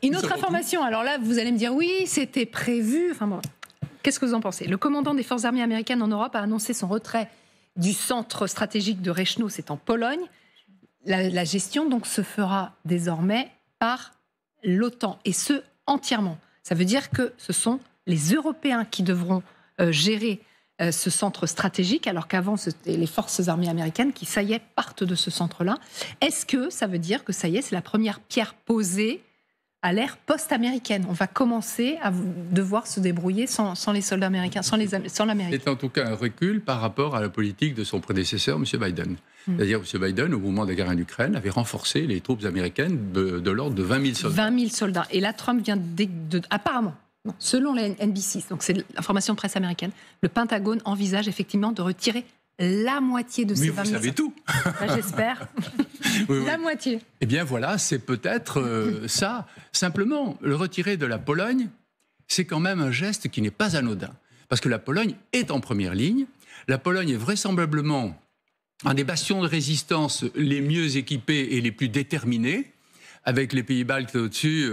Une autre information, alors là, vous allez me dire, oui, c'était prévu. Enfin bon, qu'est-ce que vous en pensez? Le commandant des forces armées américaines en Europe a annoncé son retrait du centre stratégique de Rechno, c'est en Pologne. La gestion, donc, se fera désormais par l'OTAN, et ce, entièrement. Ça veut dire que ce sont les Européens qui devront gérer ce centre stratégique, alors qu'avant, c'était les forces armées américaines qui, ça y est, partent de ce centre-là. Est-ce que ça veut dire que, ça y est, c'est la première pierre posée à l'ère post-américaine? On va commencer à devoir se débrouiller sans les soldats américains, sans l'Amérique. C'est en tout cas un recul par rapport à la politique de son prédécesseur, M. Biden. C'est-à-dire que M. Biden, au moment de la guerre en Ukraine, avait renforcé les troupes américaines de l'ordre de 20 000 soldats. 20 000 soldats. Et là, Trump vient apparemment, selon la NBC, donc c'est l'information de presse américaine, le Pentagone envisage effectivement de retirer la moitié de ces 20 000 soldats. Mais vous savez tout. J'espère. Oui. La moitié. Eh bien voilà, c'est peut-être ça. Simplement, le retirer de la Pologne, c'est quand même un geste qui n'est pas anodin. Parce que la Pologne est en première ligne. La Pologne est vraisemblablement un des bastions de résistance les mieux équipés et les plus déterminés, avec les pays baltes au-dessus,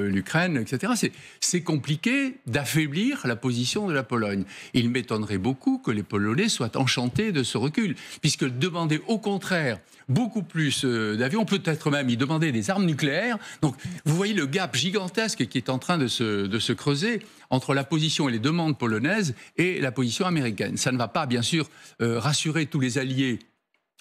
l'Ukraine, etc. C'est compliqué d'affaiblir la position de la Pologne. Il m'étonnerait beaucoup que les Polonais soient enchantés de ce recul, puisque demander au contraire beaucoup plus d'avions, peut-être même y demander des armes nucléaires. Donc vous voyez le gap gigantesque qui est en train de se creuser entre la position et les demandes polonaises et la position américaine. Ça ne va pas, bien sûr, rassurer tous les alliés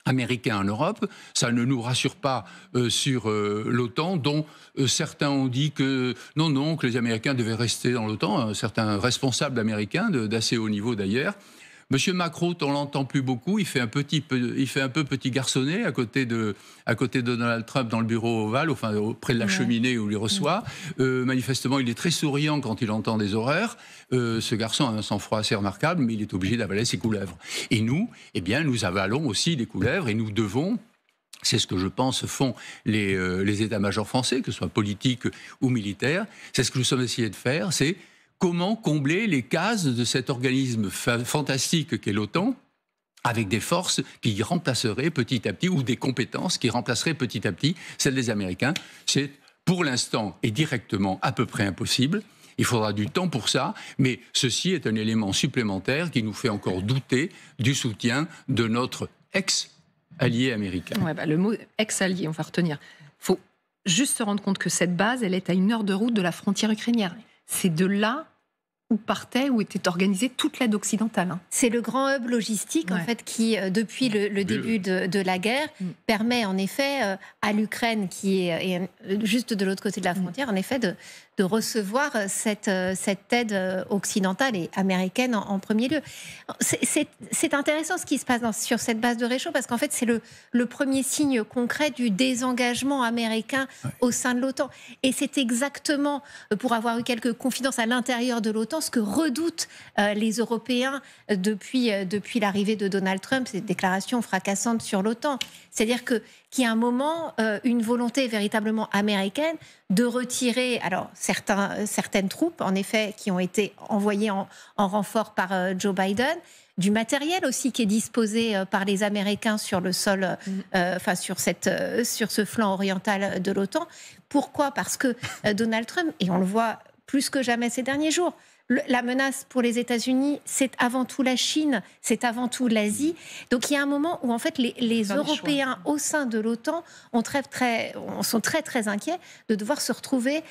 américains en Europe, ça ne nous rassure pas sur l'OTAN, dont certains ont dit que non, que les Américains devaient rester dans l'OTAN, certains responsables américains d'assez haut niveau d'ailleurs. Monsieur Macron, on l'entend plus beaucoup, il fait un peu petit garçonnet à côté de Donald Trump dans le bureau ovale, enfin près de la cheminée où il reçoit. Manifestement, il est très souriant quand il entend des horreurs. Ce garçon a un sang-froid assez remarquable, mais il est obligé d'avaler ses couleuvres. Et nous, eh bien, nous avalons aussi des couleuvres et nous devons. C'est ce que je pense font les états-majors français, que ce soit politiques ou militaires. C'est ce que nous sommes essayés de faire, c'est comment combler les cases de cet organisme fantastique qu'est l'OTAN, avec des forces qui remplaceraient petit à petit, ou des compétences qui remplaceraient petit à petit celles des Américains. C'est pour l'instant et directement à peu près impossible. Il faudra du temps pour ça, mais ceci est un élément supplémentaire qui nous fait encore douter du soutien de notre ex-allié américain. Ouais, le mot ex-allié, on va retenir. Il faut juste se rendre compte que cette base, elle est à 1 heure de route de la frontière ukrainienne. C'est de là où était organisée toute l'aide occidentale. C'est le grand hub logistique, en fait, qui, depuis le début de la guerre, permet en effet à l'Ukraine, qui est juste de l'autre côté de la frontière, en effet, de recevoir cette aide occidentale et américaine en premier lieu. C'est intéressant ce qui se passe sur cette base de Rechno, parce qu'en fait, c'est le premier signe concret du désengagement américain au sein de l'OTAN. Et c'est exactement, pour avoir eu quelques confidences à l'intérieur de l'OTAN, ce que redoutent les Européens depuis l'arrivée de Donald Trump, ces déclarations fracassantes sur l'OTAN. C'est-à-dire qu'il y a un moment, une volonté véritablement américaine de retirer certaines troupes, en effet, qui ont été envoyées en renfort par Joe Biden, du matériel aussi qui est disposé par les Américains sur le sol, sur ce flanc oriental de l'OTAN. Pourquoi ? Parce que Donald Trump, et on le voit plus que jamais ces derniers jours, la menace pour les États-Unis, c'est avant tout la Chine, c'est avant tout l'Asie. Donc il y a un moment où en fait les Européens au sein de l'OTAN sont très très inquiets de devoir se retrouver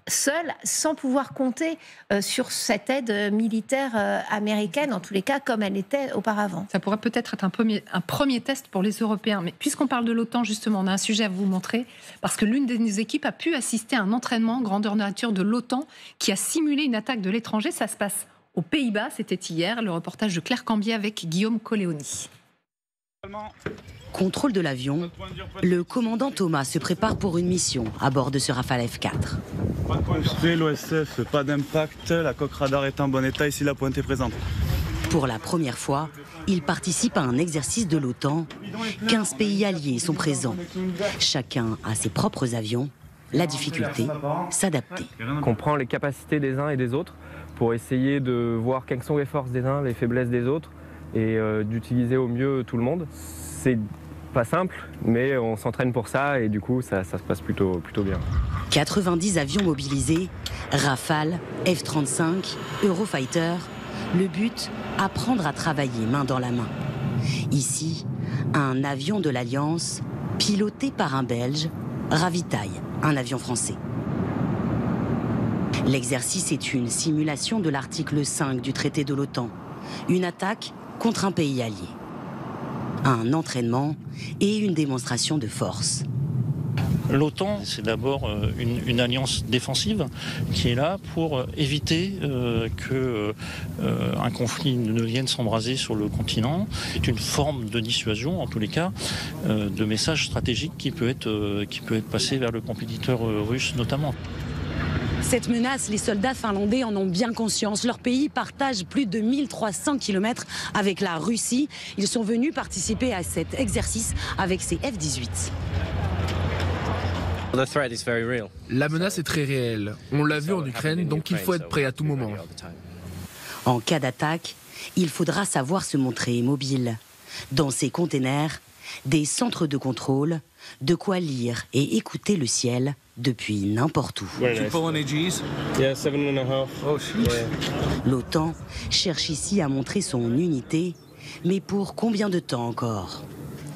seuls, sans pouvoir compter sur cette aide militaire américaine, en tous les cas comme elle était auparavant. Ça pourrait peut-être être un premier test pour les Européens. Mais puisqu'on parle de l'OTAN, justement, on a un sujet à vous montrer, parce que l'une de nos équipes a pu assister à un entraînement grandeur nature de l'OTAN qui a simulé une attaque de l'étranger. Ça se passe aux Pays-Bas, c'était hier. Le reportage de Claire Cambier avec Guillaume Coléoni. Contrôle de l'avion, le commandant Thomas se prépare pour une mission à bord de ce Rafale F4. Pas de construit, l'OSF, pas d'impact, la coque radar est en bon état, ici la pointe est présente. Pour la première fois, il participe à un exercice de l'OTAN. 15 pays alliés sont présents. Chacun a ses propres avions. La difficulté, s'adapter. On comprend les capacités des uns et des autres pour essayer de voir quelles sont les forces des uns, les faiblesses des autres et d'utiliser au mieux tout le monde. C'est pas simple, mais on s'entraîne pour ça et du coup ça se passe plutôt bien. 90 avions mobilisés, Rafale, F-35, Eurofighter. Le but, apprendre à travailler main dans la main. Ici, un avion de l'Alliance, piloté par un Belge, ravitaille un avion français. L'exercice est une simulation de l'article 5 du traité de l'OTAN, une attaque contre un pays allié. Un entraînement et une démonstration de force. L'OTAN, c'est d'abord une alliance défensive qui est là pour éviter qu'un conflit ne vienne s'embraser sur le continent. C'est une forme de dissuasion, en tous les cas, de message stratégique qui peut être passé vers le compétiteur russe notamment. Cette menace, les soldats finlandais en ont bien conscience. Leur pays partage plus de 1300 km avec la Russie. Ils sont venus participer à cet exercice avec ces F-18. La menace est très réelle. On l'a vu en Ukraine, donc il faut être prêt à tout moment. En cas d'attaque, il faudra savoir se montrer mobile. Dans ces containers, des centres de contrôle, de quoi lire et écouter le ciel depuis n'importe où. L'OTAN cherche ici à montrer son unité, mais pour combien de temps encore ?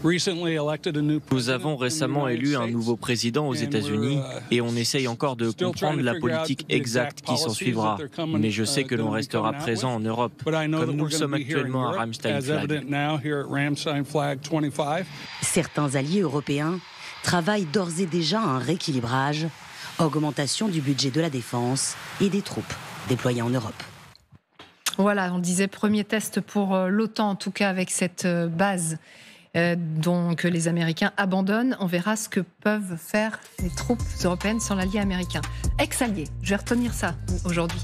Nous avons récemment élu un nouveau président aux États-Unis et on essaye encore de comprendre la politique exacte qui s'en suivra. Mais je sais que l'on restera présent en Europe, comme nous le sommes actuellement à Ramstein Flag. Certains alliés européens travaillent d'ores et déjà à un rééquilibrage, augmentation du budget de la défense et des troupes déployées en Europe. Voilà, on disait premier test pour l'OTAN, en tout cas avec cette base que les Américains abandonnent. On verra ce que peuvent faire les troupes européennes sans l'allié américain. Ex-allié, je vais retenir ça aujourd'hui.